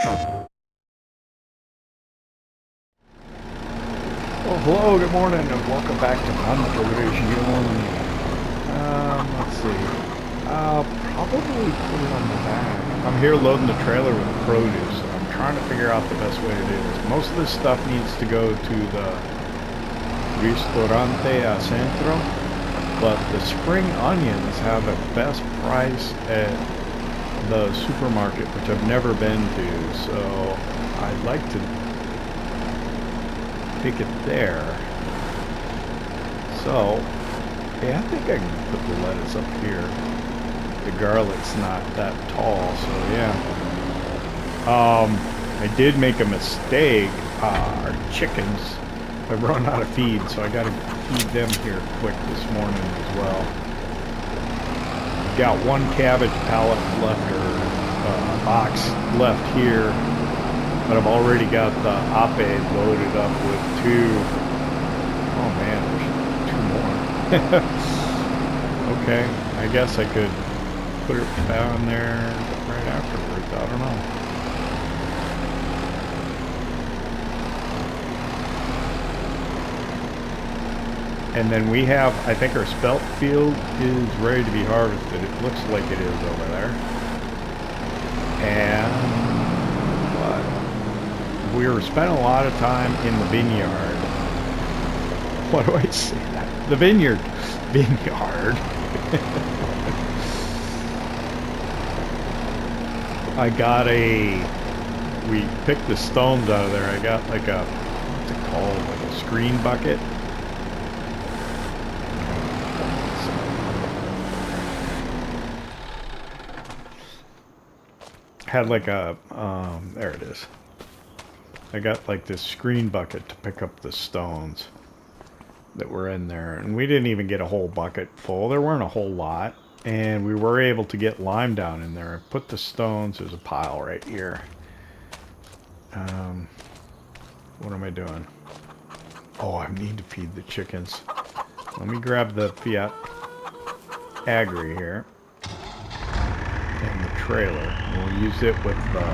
Well, hello, good morning, and welcome back to Monteriggioni. Let's see. I'll probably put it on the back. I'm here loading the trailer with produce, and I'm trying to figure out the best way to do this. Most of this stuff needs to go to the Ristorante a Centro, but the spring onions have a best price at the supermarket, which I've never been to, so I'd like to pick it there. So, yeah, I think I can put the lettuce up here. The garlic's not that tall, so yeah. I did make a mistake. Our chickens have run out of feed, so I gotta feed them here quick this morning as well. Got one cabbage pallet left, or box left here. But I've already got the Ape loaded up with two. Oh man, there's two more. Okay, I guess I could put it down there right afterwards. I don't know. And then we have, I think our Spelt field is ready to be harvested. It looks like it is over there. And we were spending a lot of time in the vineyard. What do I say that? The vineyard. Vineyard. I got we picked the stones out of there. I got like a, what's it called? Like a screen bucket. Had like a, there it is. I got like this screen bucket to pick up the stones that were in there. And we didn't even get a whole bucket full. There weren't a whole lot. And we were able to get lime down in there. I put the stones, there's a pile right here. What am I doing? Oh, I need to feed the chickens. Let me grab the Fiat Agri here. And the trailer. We'll use it with the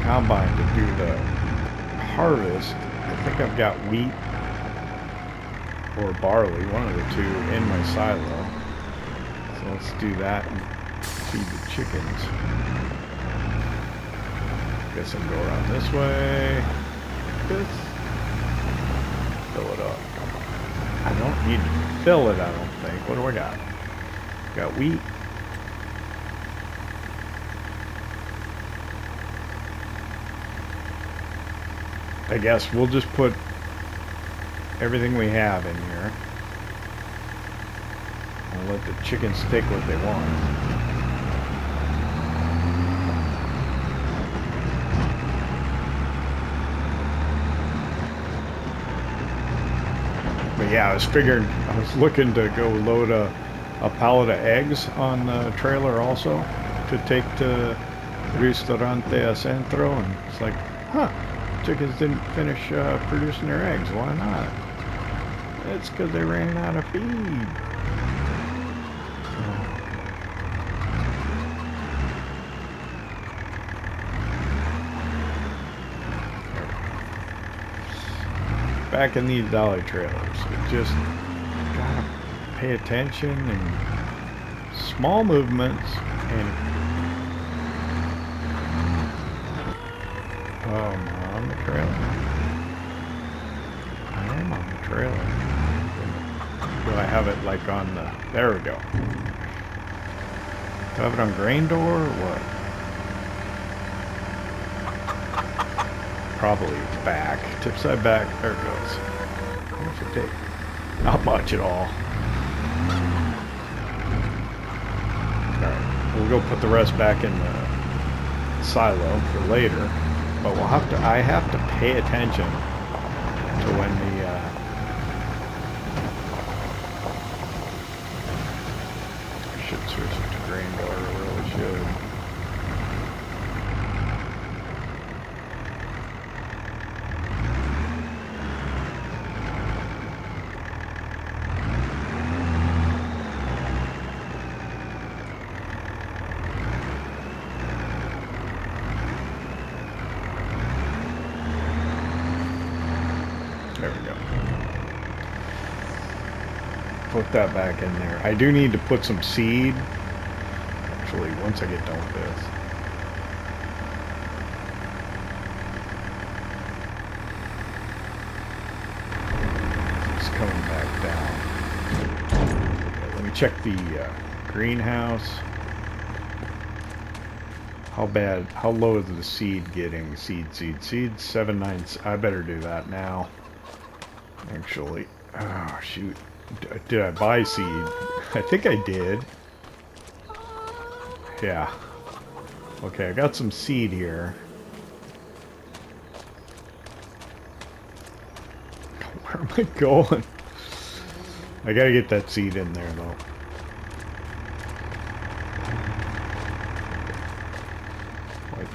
combine to do the harvest. I think I've got wheat or barley, one of the two, in my silo. So let's do that and feed the chickens. Guess I can go around this way. This. Fill it up. I don't need to fill it, I don't think. What do I got? Got wheat. I guess we'll just put everything we have in here. We'll let the chickens take what they want. But yeah, I was looking to go load a pallet of eggs on the trailer also to take to Ristorante a Centro, and it's like, huh. Chickens didn't finish producing their eggs. Why not? It's because they ran out of feed. Back in these dolly trailers, you just gotta pay attention and small movements and on the trailer. I am on the trailer. Do I have it like on the... There we go. Do I have it on grain door or what? Probably back. Tip side back. There it goes. How much it take? Not much at all. Alright. We'll go put the rest back in the silo for later. But I have to pay attention to when the, I should switch it to grain door, I really should. put that back in there. I do need to put some seed. Actually, once I get done with this. It's coming back down. Okay, let me check the greenhouse. How low is the seed getting? Seed, 7, 9. I better do that now. Actually, oh shoot. Did I buy seed? I think I did. Yeah. Okay, I got some seed here. Where am I going? I gotta get that seed in there though.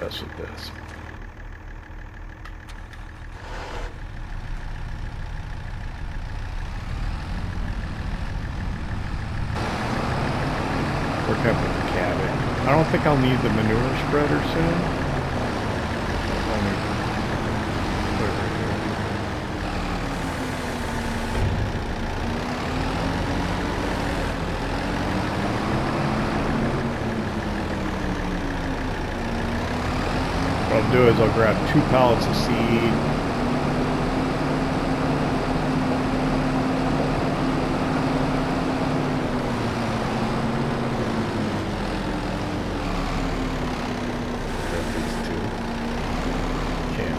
With this. Work up with the cabbage. I don't think I'll need the manure spreader soon. Let me put it right here. What I'll do is I'll grab 2 pallets of seed. Grab these 2. Can.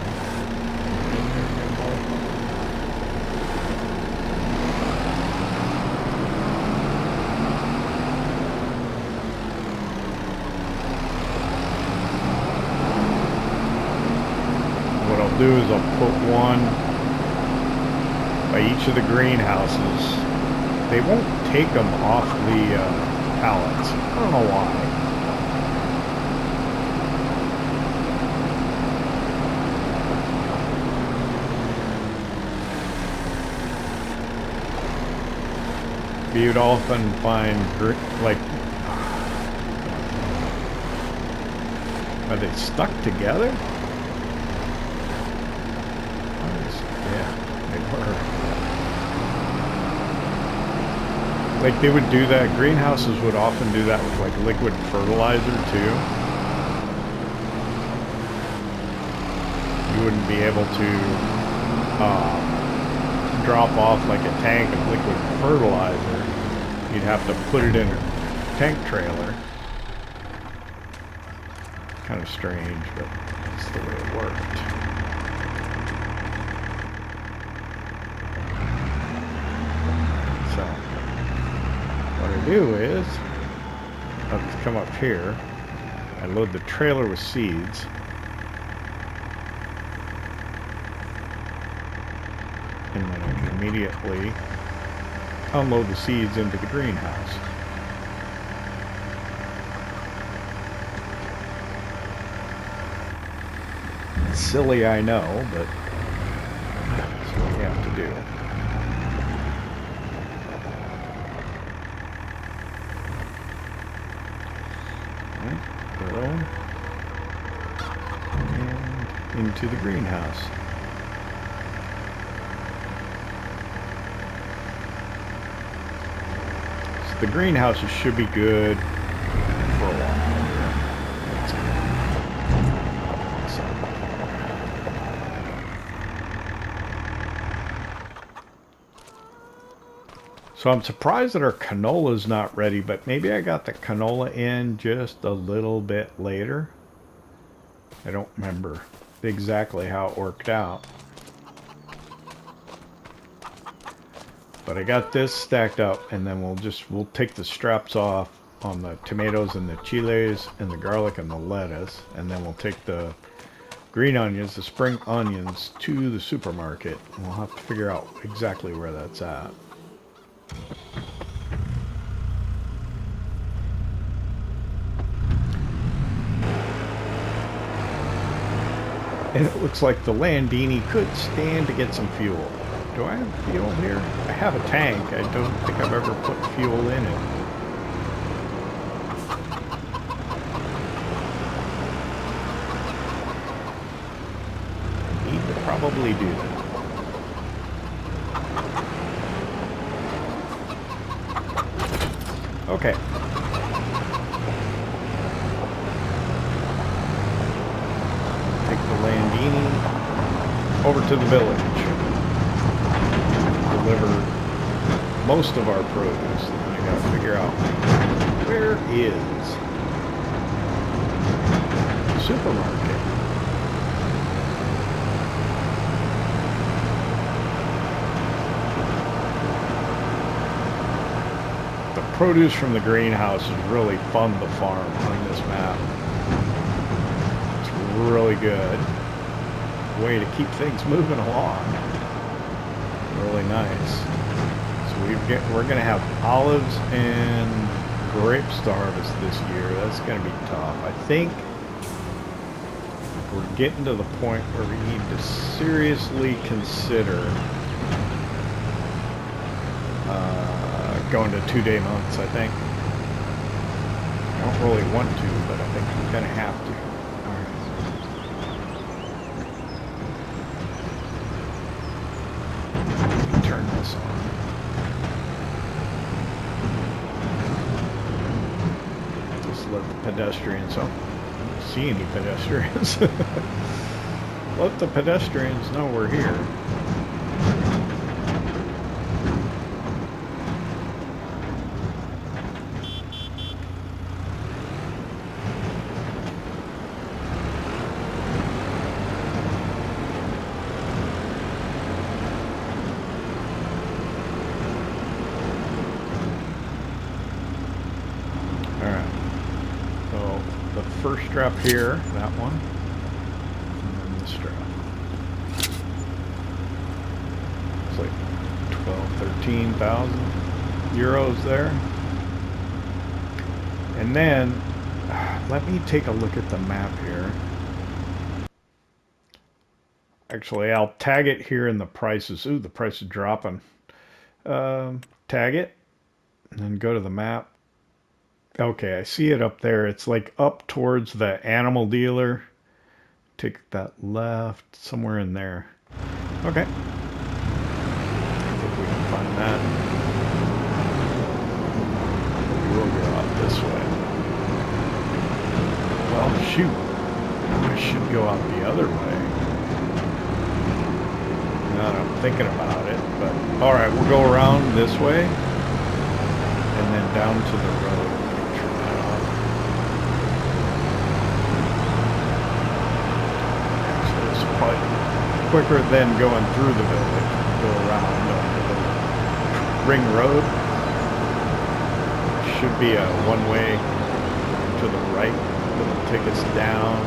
What I'll do is I'll put one by each of the greenhouses. They won't take them off the pallets. I don't know why. You'd often find, like, are they stuck together? Yeah, they were. Like, they would do that. Greenhouses would often do that with, like, liquid fertilizer, too. You wouldn't be able to drop off, like, a tank of liquid fertilizer. You'd have to put it in a tank trailer. Kind of strange, but that's the way it worked. So, what I do is, I'll just come up here, I load the trailer with seeds, and then I can immediately unload the seeds into the greenhouse. It's silly, I know, but that's what we have to do. Throw and into the greenhouse. So the greenhouses should be good for a while. So I'm surprised that our canola's not ready, but maybe I got the canola in just a little bit later. I don't remember exactly how it worked out. But I got this stacked up, and then we'll take the straps off on the tomatoes and the chiles and the garlic and the lettuce, and then we'll take the green onions, the spring onions, to the supermarket, and we'll have to figure out exactly where that's at. And it looks like the Landini could stand to get some fuel. Do I have fuel here? I have a tank. I don't think I've ever put fuel in it. I need to probably do that. Okay. Take the Landini over to the village. Deliver most of our produce. I gotta figure out where is the supermarket. The produce from the greenhouse is really fun to farm on this map. It's really good. Way to keep things moving along. Really nice. So we're going to have olives and grapes to harvest this year. That's going to be tough. I think we're getting to the point where we need to seriously consider going to 2-day months, I think. I don't really want to, but I think we're going to have to. Turn this on. Just let the pedestrians up. I don't see any pedestrians. Let the pedestrians know we're here. First strap here, that one, and then the strap. It's like 13,000 euros there. And then, let me take a look at the map here. Actually, I'll tag it here in the prices. Ooh, the price is dropping. Tag it, and then go to the map. Okay, I see it up there. It's like up towards the animal dealer. Take that left, somewhere in there. Okay. I think we can find that. We'll go out this way. Well, shoot. I should go out the other way. Now that I'm thinking about it, but alright, we'll go around this way and then down to the road. Quicker than going through the village. Go around the ring road. Should be a one-way to the right that'll take us down.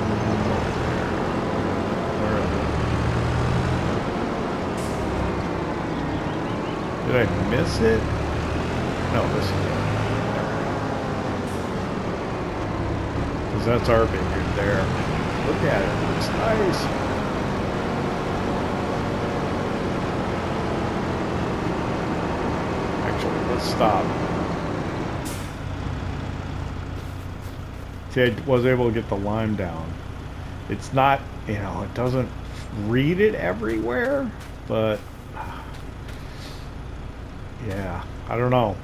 Where did I miss it? No, this is it. Because that's our vineyard there. Look at it. It's nice. Stop. See, I was able to get the lime down. It's not, you know, it doesn't read it everywhere, but yeah, I don't know.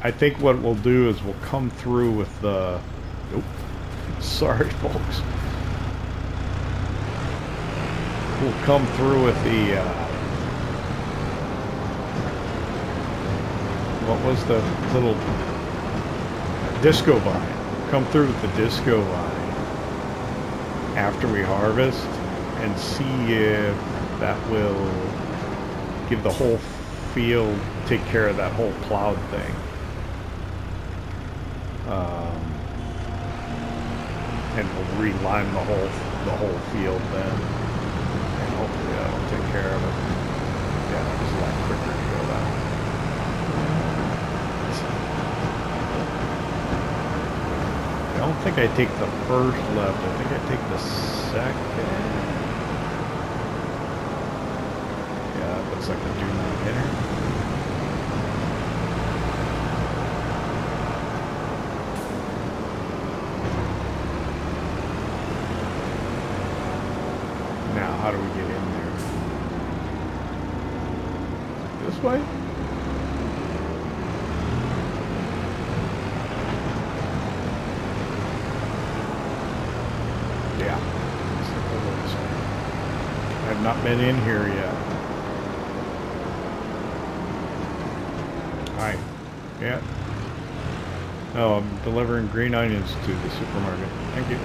I think what we'll do is we'll come through with the, nope, sorry folks. We'll come through with the, what was the little disco vine? Come through with the disco vine after we harvest and see if that will give the whole field, take care of that whole cloud thing. And we'll re-lime the whole field then. And hopefully that'll take care of it. Yeah, it was a lot quicker to go that way. I don't think I take the first left. I think I take the second. Yeah, that looks like a do not enter. Now, how do we get in there? This way? I've not been in here yet. Hi. Yeah. Oh, I'm delivering green onions to the supermarket. Thank you.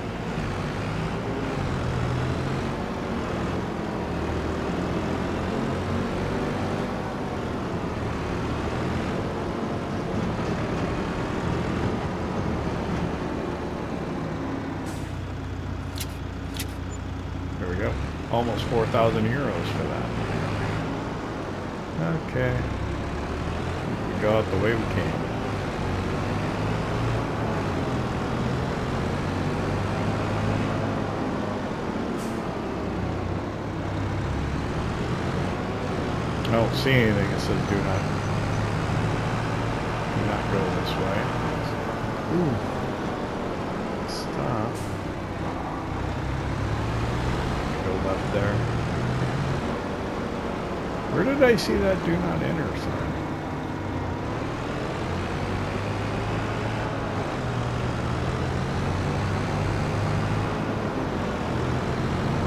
There we go. Almost 4,000 euros for that. Okay. We go out the way we came. I don't see anything that says do not go this way. Ooh. Stop. Go left there. Where did I see that do not enter sign?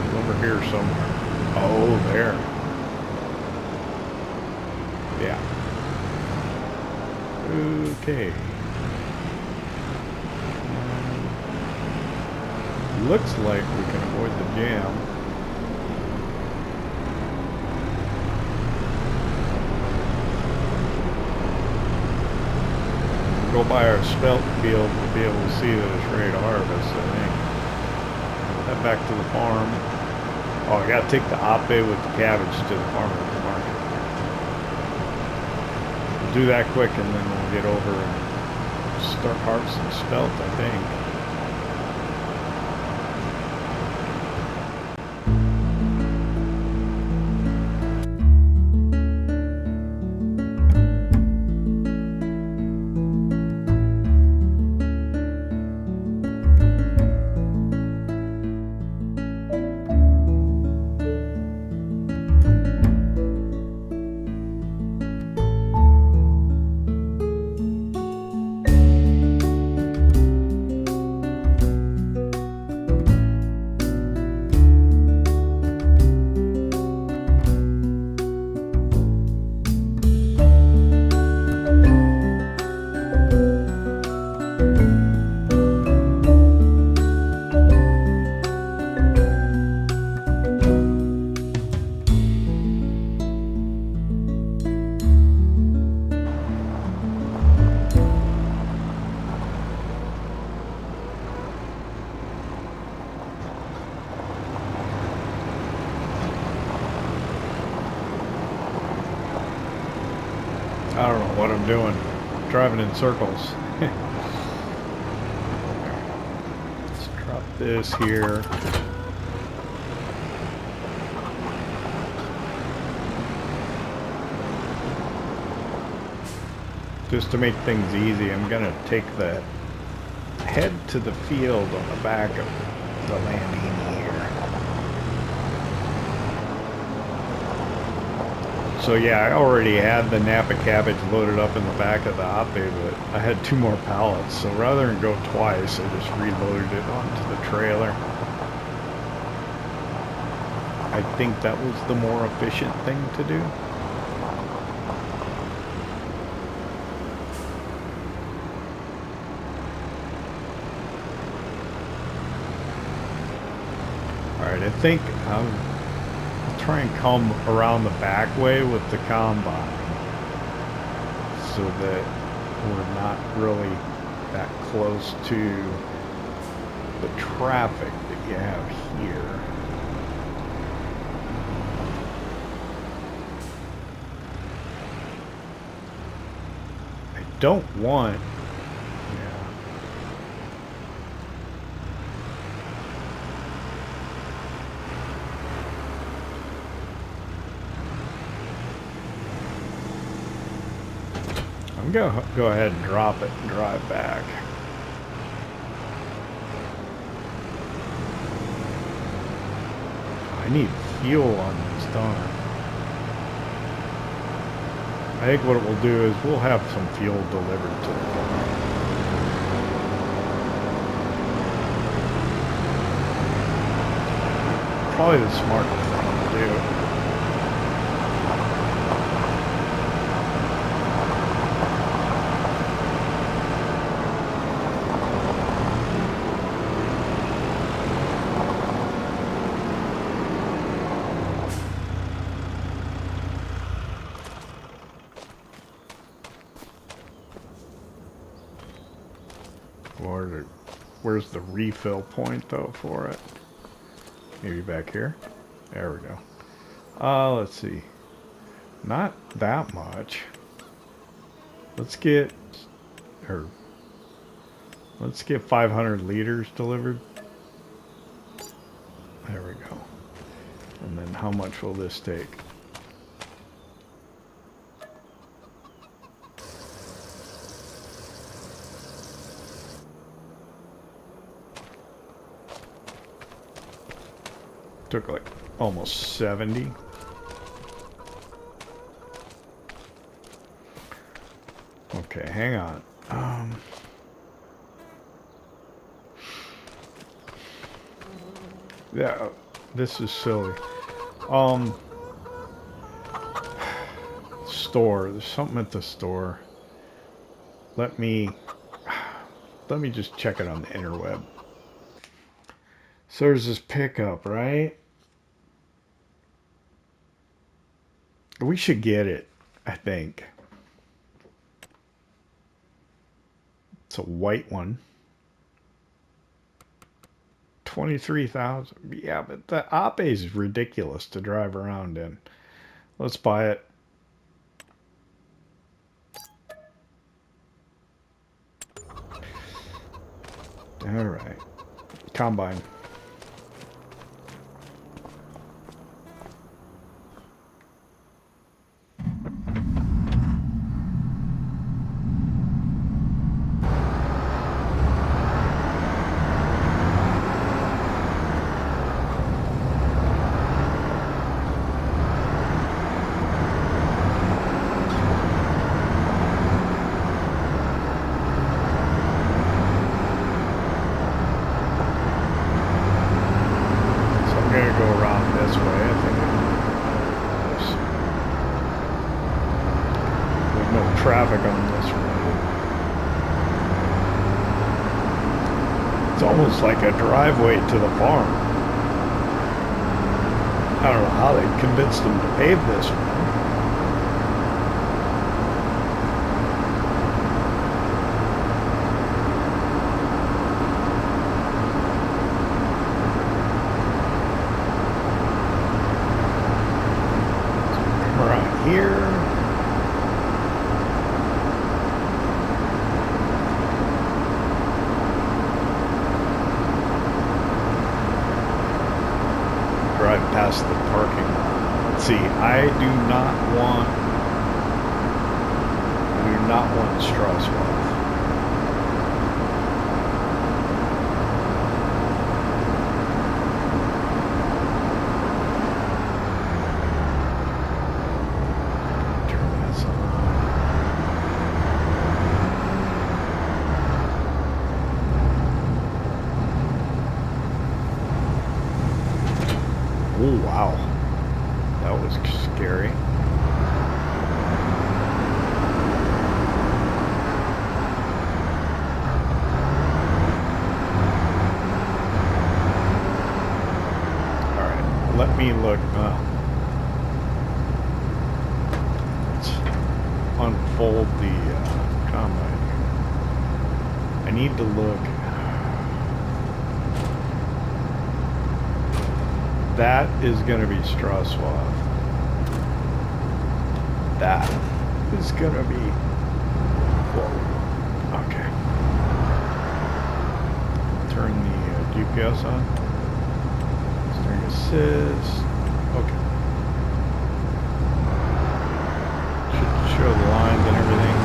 It's over here somewhere. Oh, there. Yeah. Okay. Looks like we can avoid the jam. Go by our Spelt field to be able to see that it's ready to harvest, I think. Head back to the farm. Oh, I gotta take the Ape with the cabbage to the farmer's market. Do that quick and then we'll get over and start harvesting Spelt, I think. I don't know what I'm doing. I'm driving in circles. Let's drop this here. Just to make things easy, I'm gonna take the head to the field on the back of the landing here. So yeah, I already had the Napa cabbage loaded up in the back of the Ape, but I had 2 more pallets. So rather than go twice, I just reloaded it onto the trailer. I think that was the more efficient thing to do. Alright, I think I'll try and come around the back way with the combine so that we're not really that close to the traffic that you have here. I don't want... I'm gonna go ahead and drop it and drive back. I need fuel on this, don't I? I think what we'll do is we'll have some fuel delivered to the farm. Probably the smart thing. do. Where's the refill point though for it? Maybe back here? There we go. Let's see. Not that much. Let's get 500 liters delivered. There we go. And then how much will this take? Took like almost 70. Okay, hang on. Yeah, this is silly. Store. There's something at the store. Let me just check it on the interweb. So there's this pickup, right? We should get it, I think. It's a white one. 23,000. Yeah, but the Ape is ridiculous to drive around in. Let's buy it. All right. Combine. Traffic on this road. It's almost like a driveway to the farm. I don't know how they convinced them to pave this one. Come around here. Past the parking lot. See, I do not want Strasbourg. Turn this on. Oh, wow. That was scary. Alright, let me look. Let's unfold the combine here. I need to look. That is going to be Strasbourg. That is going to be... Whoa. Okay. Turn the GPS on. Steering assist. Okay. Should show the lines and everything.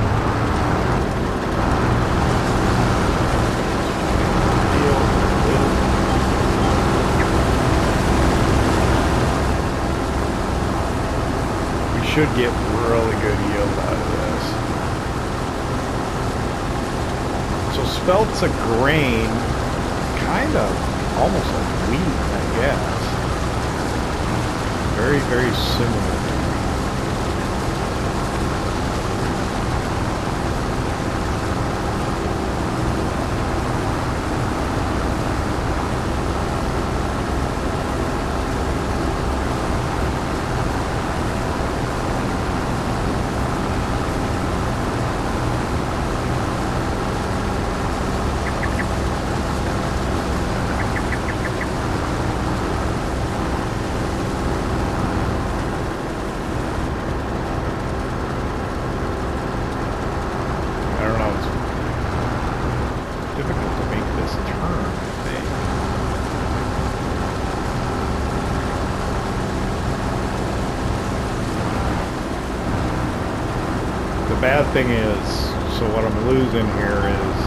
Should get really good yield out of this. So Spelt's a grain, kind of almost like wheat, I guess. very, very similar. Bad thing is, so what I'm losing here is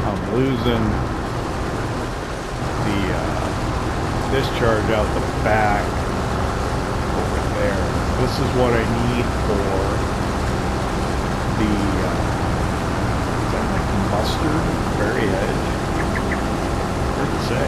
I'm losing the discharge out the back over there. This is what I need for the is that like mustard very edge? Hard to say.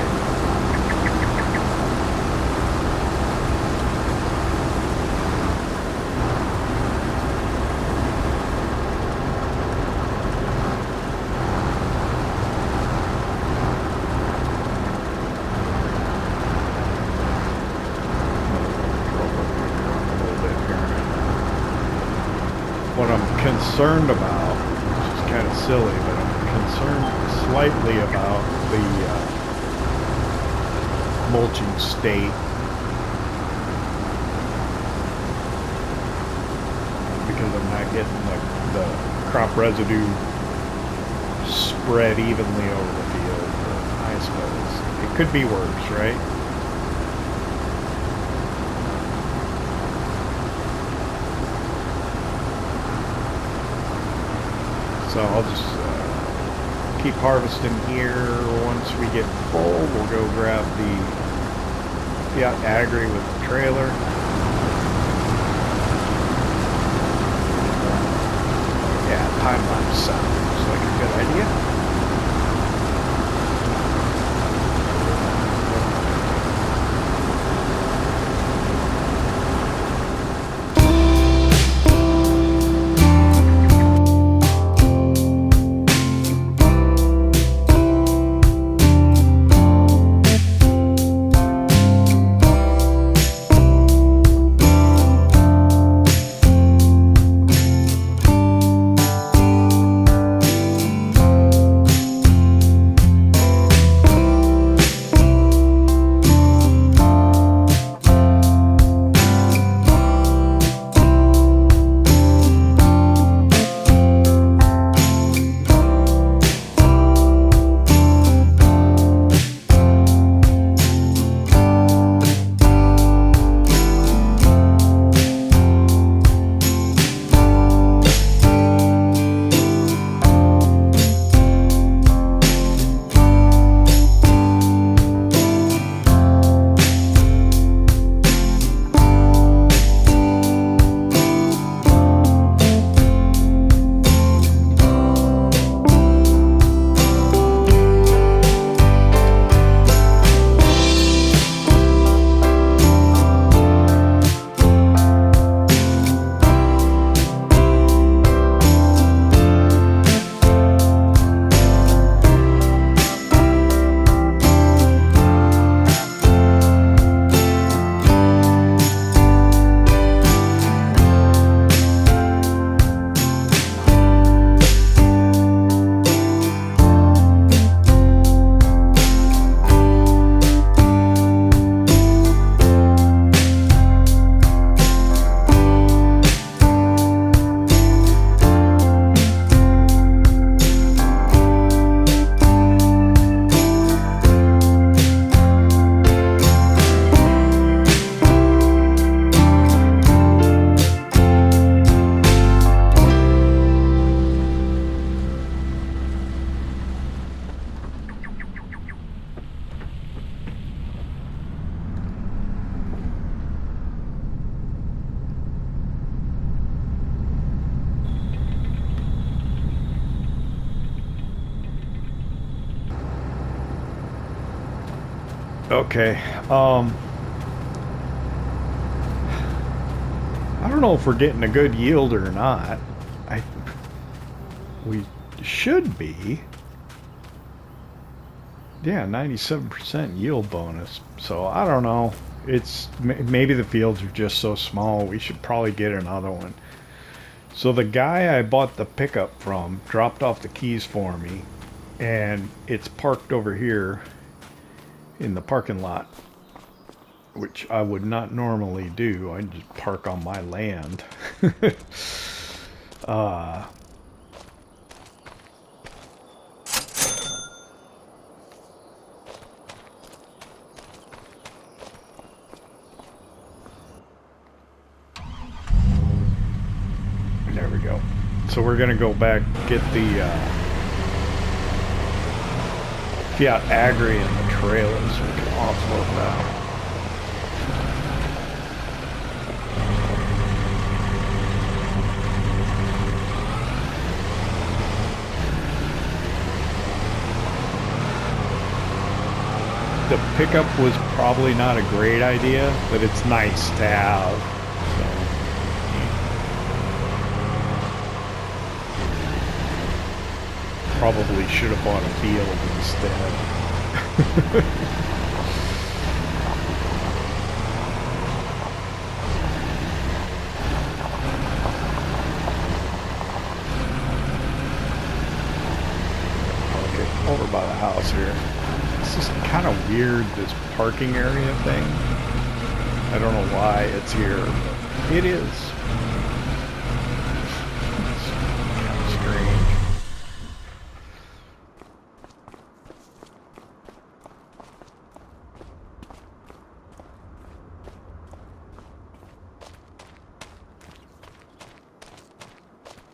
Concerned about, which is kind of silly, but I'm concerned slightly about the mulching state, because I'm not getting the crop residue spread evenly over the field. I suppose it could be worse, right? So I'll just keep harvesting here. Once we get full, we'll go grab the Fiat Agri with the trailer. Yeah, time-lapse sounds like a good idea. Okay. I don't know if we're getting a good yield or not. We should be. Yeah, 97% yield bonus. So I don't know. It's maybe the fields are just so small. We should probably get another one. So the guy I bought the pickup from dropped off the keys for me, and it's parked over here in the parking lot, which I would not normally do. I just park on my land. There we go. So we're gonna go back, get the Fiat Agri and the trailer so we can offload that. The pickup was probably not a great idea, but it's nice to have. So. Probably should have bought a field instead. Okay, over by the house here. This is kind of weird, this parking area thing. I don't know why it's here, but it is. It's kind of strange.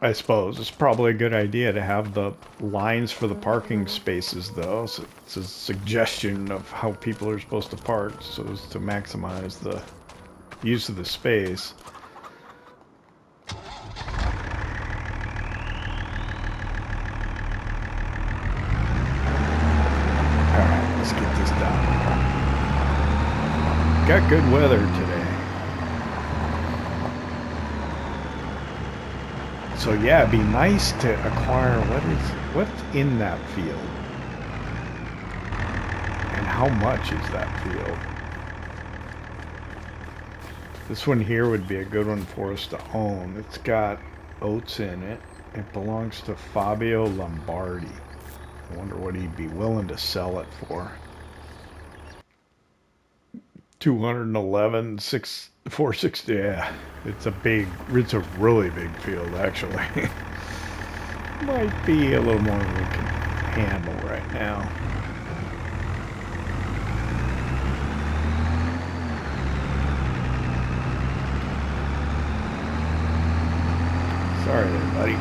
I suppose it's probably a good idea to have the lines for the parking spaces, though. So it's a suggestion of how people are supposed to park, so as to maximize the use of the space. Alright, let's get this done. Got good weather today. So yeah, it'd be nice to acquire what's in that field, and how much is that field. This one here would be a good one for us to own. It's got oats in it. It belongs to Fabio Lombardi. I wonder what he'd be willing to sell it for. 211, 460. Yeah, it's a really big field actually. Might be a little more than we can handle right now. Sorry there, buddy.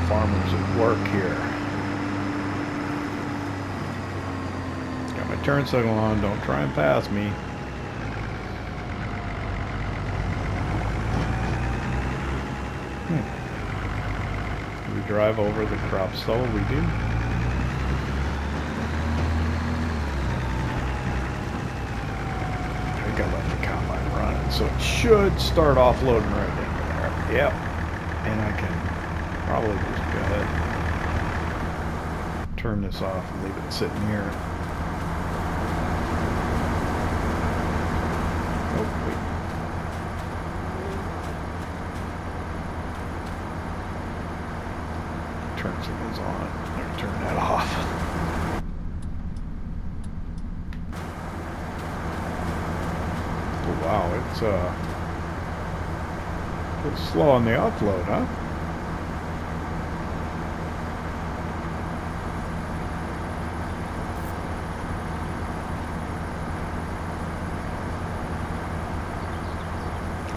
Farmers at work here. Got my turn signal on, don't try and pass me. Do we drive over the crop stubble? We do. I think I left the combine running, so it should start offloading right in there. Yep. And I can probably just go ahead and turn this off and leave it sitting here. Oh, wait. Turn signals on. Never turn that off. Oh, wow, it's slow on the offload, huh?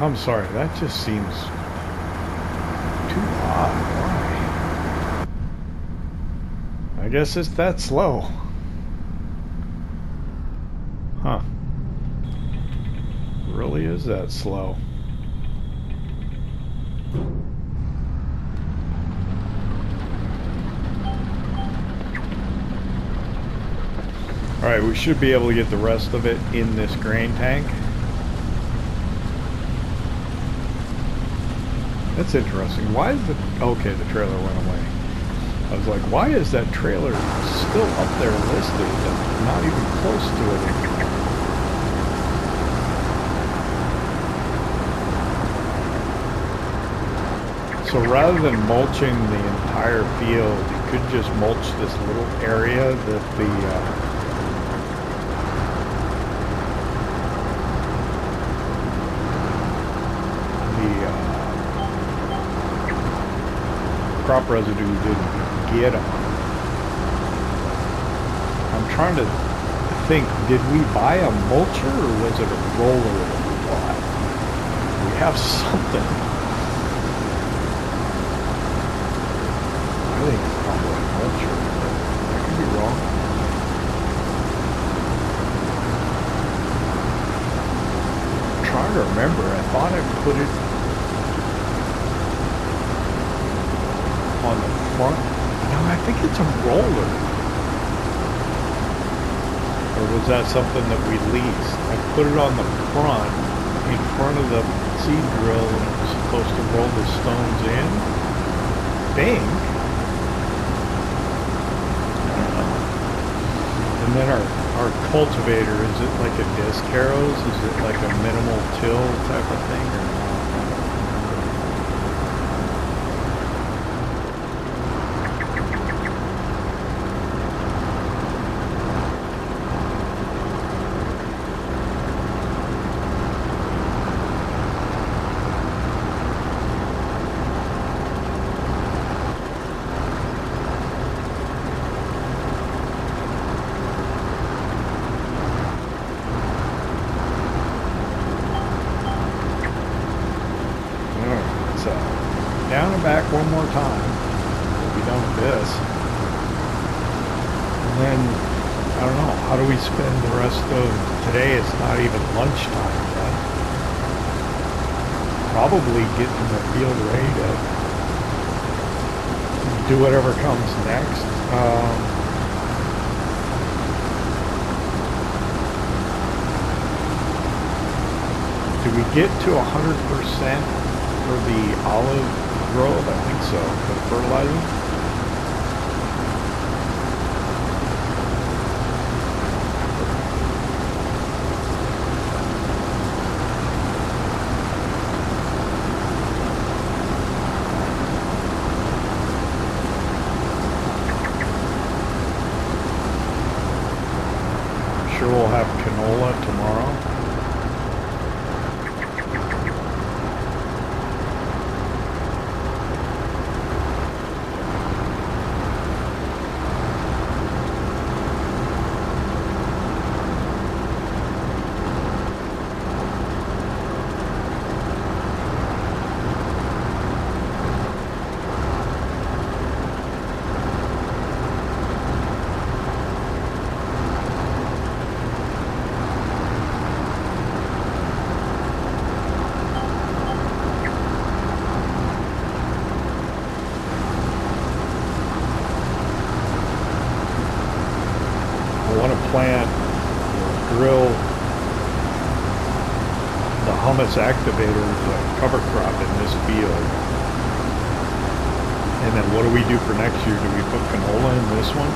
I'm sorry, that just seems too odd. Why? I guess it's that slow. Huh. Really is that slow. Alright, we should be able to get the rest of it in this grain tank. That's interesting. Why is the... Okay, the trailer went away. I was like, why is that trailer still up there listed and not even close to it anymore? So rather than mulching the entire field, you could just mulch this little area that the crop residue didn't get on. I'm trying to think, did we buy a mulcher or was it a roller that we bought? We have something. I think it's probably a mulcher, but I could be wrong. I'm trying to remember. I thought I put it on the front. No, I think it's a roller. Or was that something that we leased? I put it on the front, in front of the seed drill, and it was supposed to roll the stones in. I think. I don't know. And then our cultivator, is it like a disc harrows? Is it like a minimal till type of thing? Or not? Down and back one more time. We'll be done with this. And then, I don't know, how do we spend the rest of today? It's not even lunchtime yet. Probably getting the field ready to do whatever comes next. Do we get to 100% for the olive grove? I think so. For the fertilizer. I'm sure we'll have canola tomorrow. Plant or drill the humus activator cover crop in this field. And then what do we do for next year? Do we put canola in this one?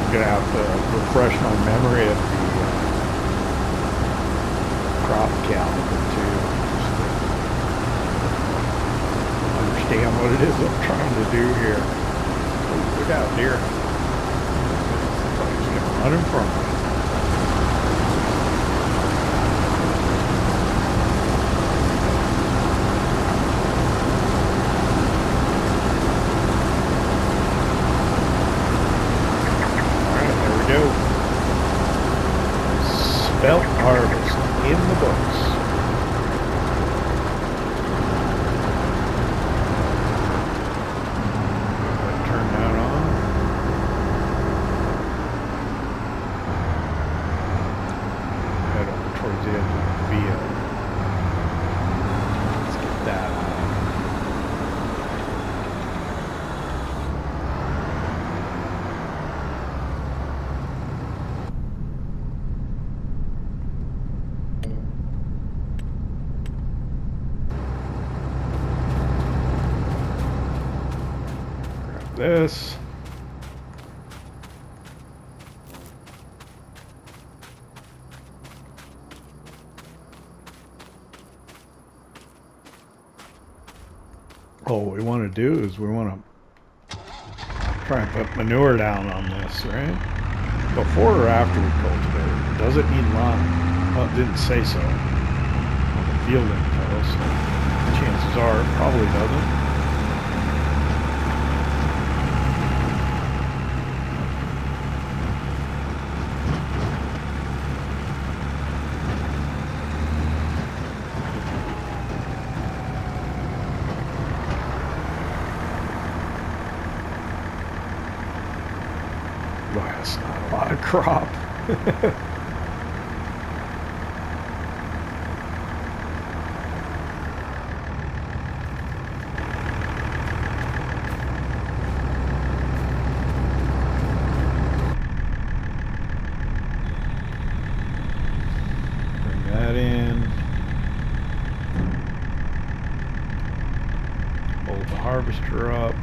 I'm gonna have to refresh my memory of the crop calendar too. Just to understand what it is I'm trying to do here. Look out, deer. Somebody's gonna run in front of me. Alright, there we go. Spelt harvest in the books. this. Oh, what we want to do is we want to try and put manure down on this, right? Before or after we cultivate it? Does it need lime? Well, it didn't say so on the field info, so chances are it probably doesn't. Boy, that's not a lot of crop. Bring that in. Hold the harvester up.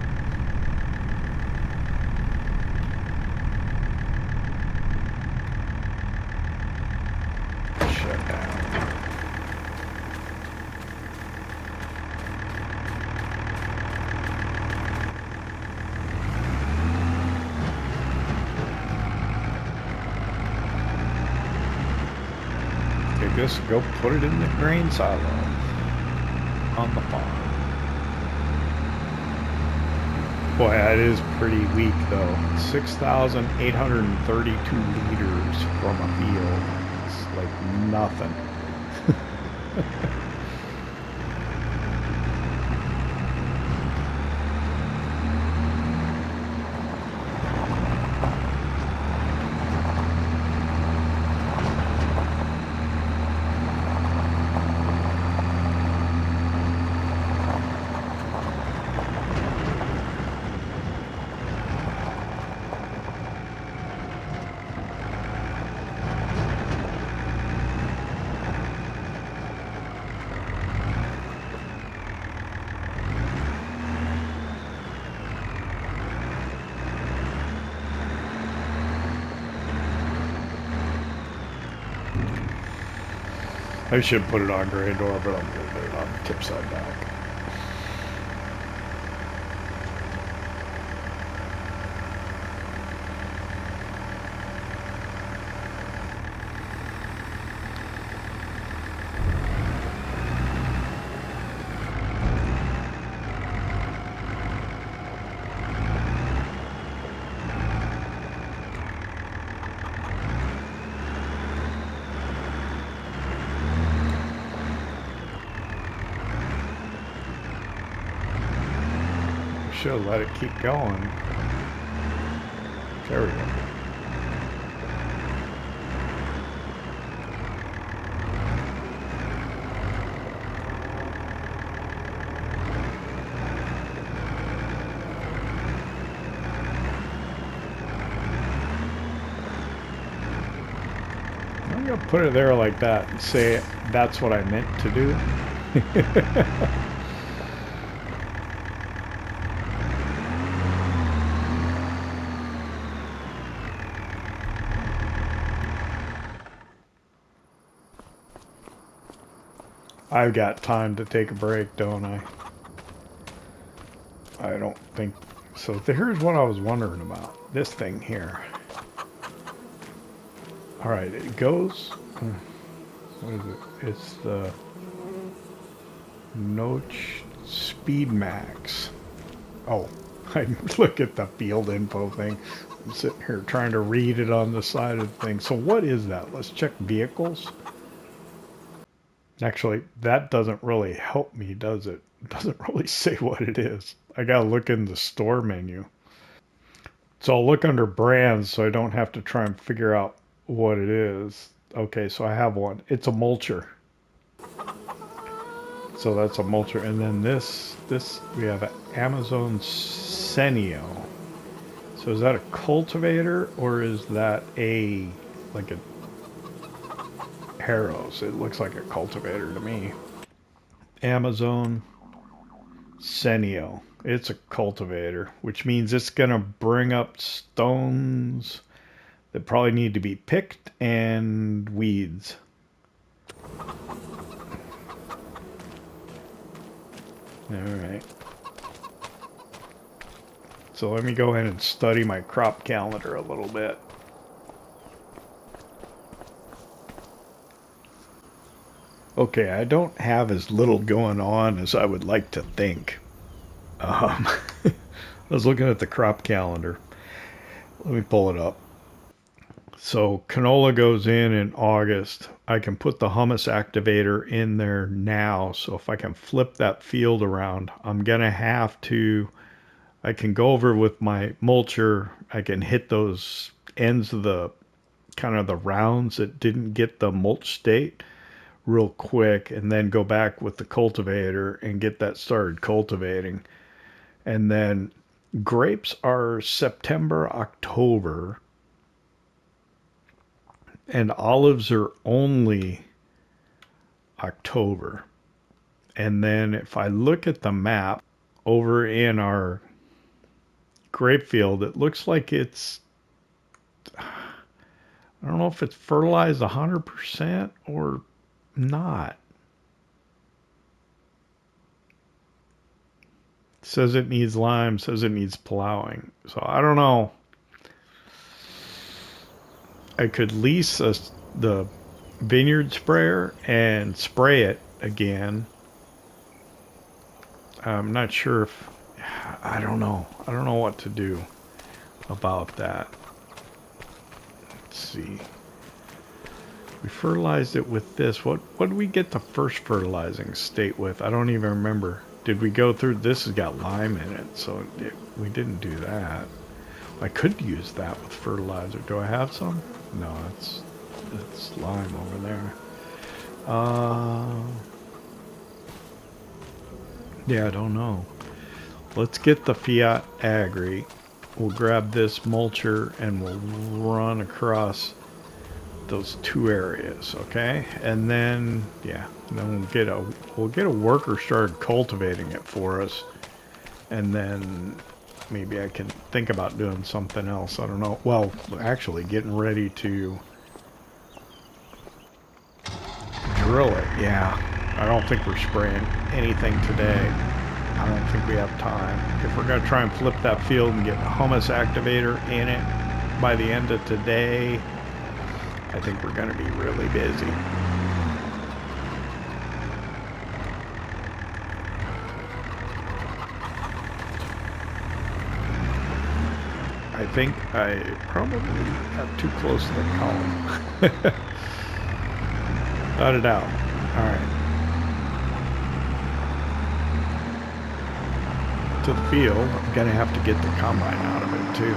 Just go put it in the grain silo on the farm. Boy, that is pretty weak though. 6,832 liters from a field. It's like nothing. I should put it on grain door, but I'm going to put it on tip side back. Should let it keep going. There we go. I'm gonna put it there like that and say that's what I meant to do. I've got time to take a break, don't I? I don't think so. Here's what I was wondering about. This thing here. Alright, it goes... What is it? It's the... Notch Speed Max. Oh, I look at the field info thing. I'm sitting here trying to read it on the side of the thing. So what is that? Let's check vehicles. Actually, that doesn't really help me, does it? It doesn't really say what it is. I gotta look in the store menu. So I'll look under brands so I don't have to try and figure out what it is. Okay, so I have one. It's a mulcher. So that's a mulcher. And then this we have an Amazon Senio. So is that a cultivator or is that like a harrows? It looks like a cultivator to me. Amazon Senio. It's a cultivator, which means it's going to bring up stones that probably need to be picked and weeds. Alright. So let me go ahead and study my crop calendar a little bit. Okay, I don't have as little going on as I would like to think. I was looking at the crop calendar. Let me pull it up. So canola goes in August. I can put the humus activator in there now. So if I can flip that field around, I'm going to have to, I can go over with my mulcher. I can hit those ends of the kind of the rounds that didn't get the mulch state real quick, and then go back with the cultivator and get that started cultivating. And then grapes are September, October, and olives are only October. And then if I look at the map over in our grape field, it looks like it's, I don't know if it's fertilized 100% or not. It says it needs lime, says it needs plowing. So I don't know. I could lease the vineyard sprayer and spray it again. I'm not sure if, I don't know. I don't know what to do about that. Let's see. We fertilized it with this. What did we get the first fertilizing state with? I don't even remember. Did we go through? This has got lime in it, so we didn't do that. I could use that with fertilizer. Do I have some? No, it's lime over there. Yeah, I don't know. Let's get the Fiat Agri. We'll grab this mulcher and we'll run across those two areas, okay? And then, yeah, then we'll get a worker started cultivating it for us, and then maybe I can think about doing something else. I don't know. Well, actually, getting ready to drill it. Yeah, I don't think we're spraying anything today. I don't think we have time. If we're gonna try and flip that field and get a humus activator in it by the end of today, I think we're going to be really busy. I think I probably got too close to the column. Got it out. All right. To the field. I'm going to have to get the combine out of it too.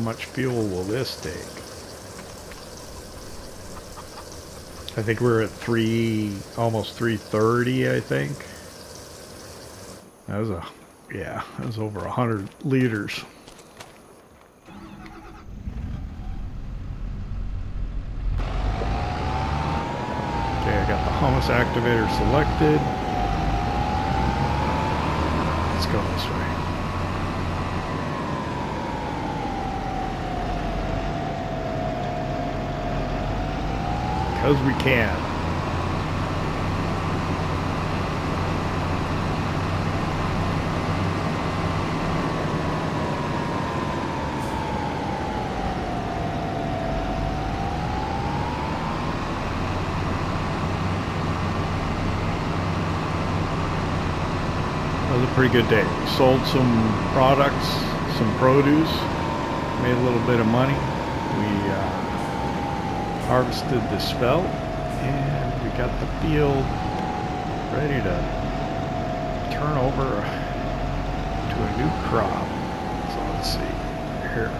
much fuel will this take? I think we're at almost 330, I think. That was that was over 100 liters. Okay, I got the hummus activator selected. Let's go this way. Because we can. That was a pretty good day. We sold some products, some produce, made a little bit of money. We harvested the spelt, and we got the field ready to turn over to a new crop. So let's see here.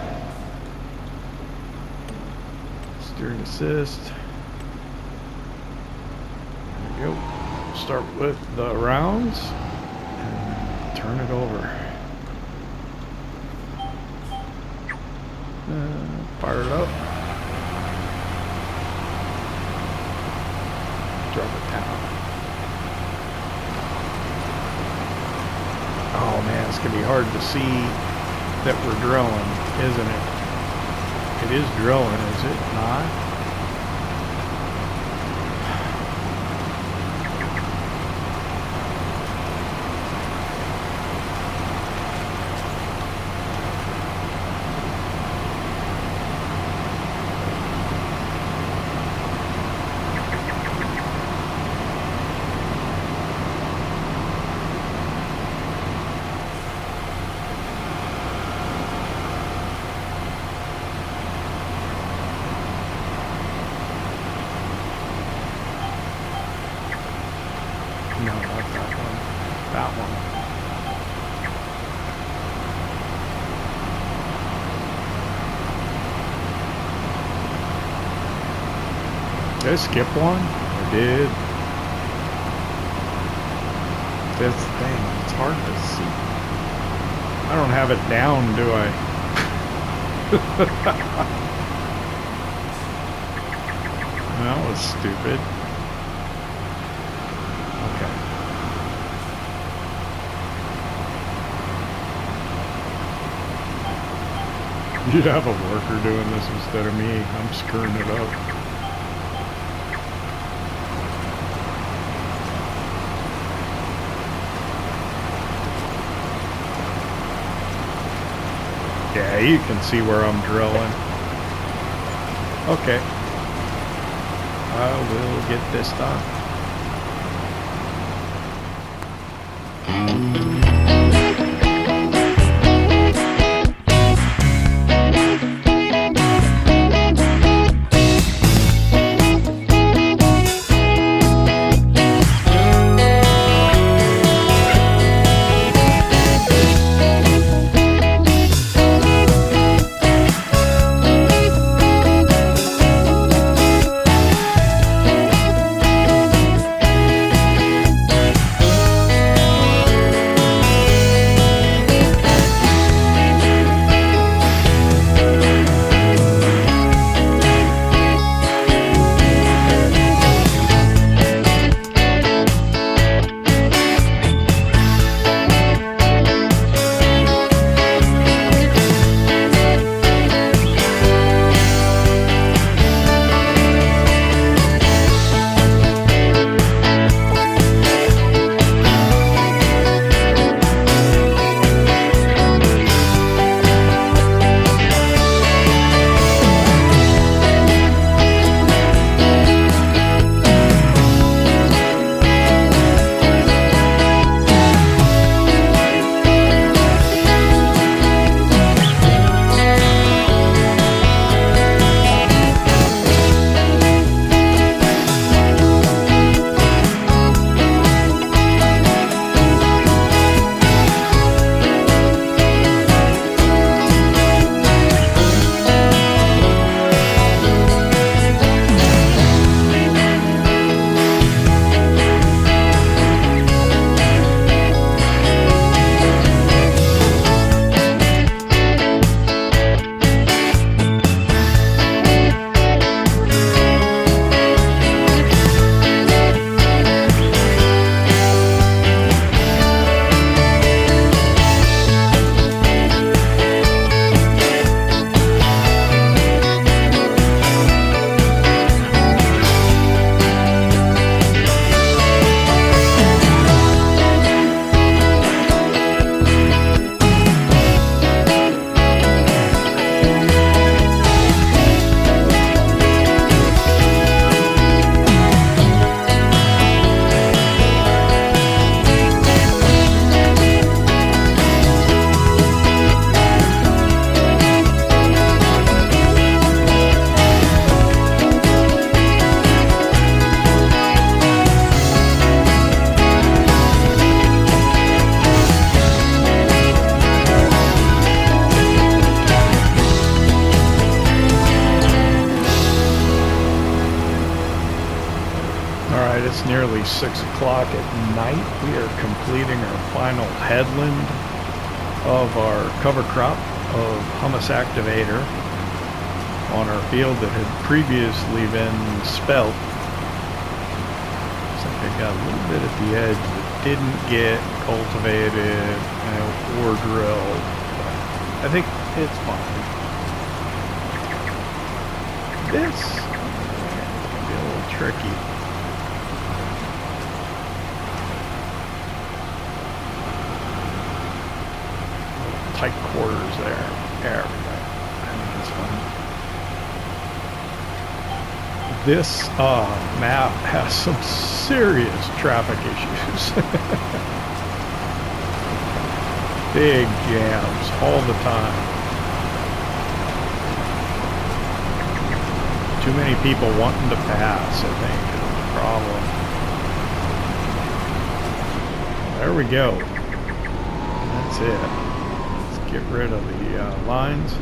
Steering assist. There we go. Start with the rounds and turn it over. Fire it up. Drop it down. Oh man, it's gonna be hard to see that we're drilling, isn't it? It is drilling, is it not? No, not that one. That one. Did I skip one? I did. That's the thing. It's hard to see. I don't have it down, do I? That was stupid. You'd have a worker doing this instead of me. I'm screwing it up. Yeah, you can see where I'm drilling. Okay. I will get this done. Alright, it's nearly 6 o'clock at night. We are completing our final headland of our cover crop of humus activator on our field that had previously been spelt. Looks like I got a little bit at the edge that didn't get cultivated or drilled. I think it's fine. This can be a little tricky. Tight quarters there. There we go. I think it's fine. This map has some serious traffic issues. Big jams all the time. Too many people wanting to pass, I think, is the problem. There we go. That's it. Get rid of the lines,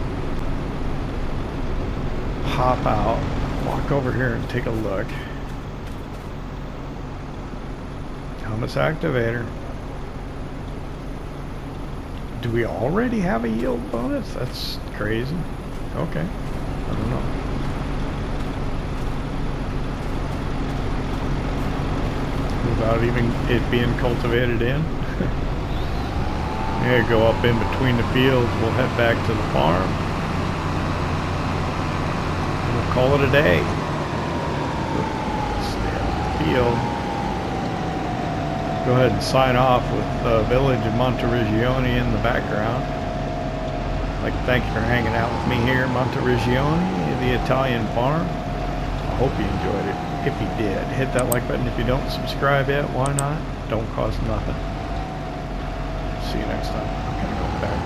hop out, walk over here and take a look. Humus activator. Do we already have a yield bonus? That's crazy. Okay, I don't know. Without even it being cultivated in. Yeah, go up in between the fields. We'll head back to the farm. We'll call it a day. Stay out the field. Go ahead and sign off with the village of Monteriggioni in the background. I'd like to thank you for hanging out with me here at Monteriggioni, the Italian farm. I hope you enjoyed it. If you did, hit that like button. If you don't subscribe yet, why not? Don't cost nothing. See you next time. I'm gonna go back.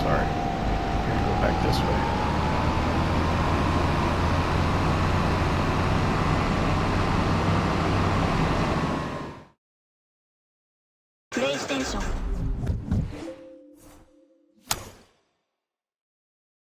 Sorry. I'm gonna go back this way.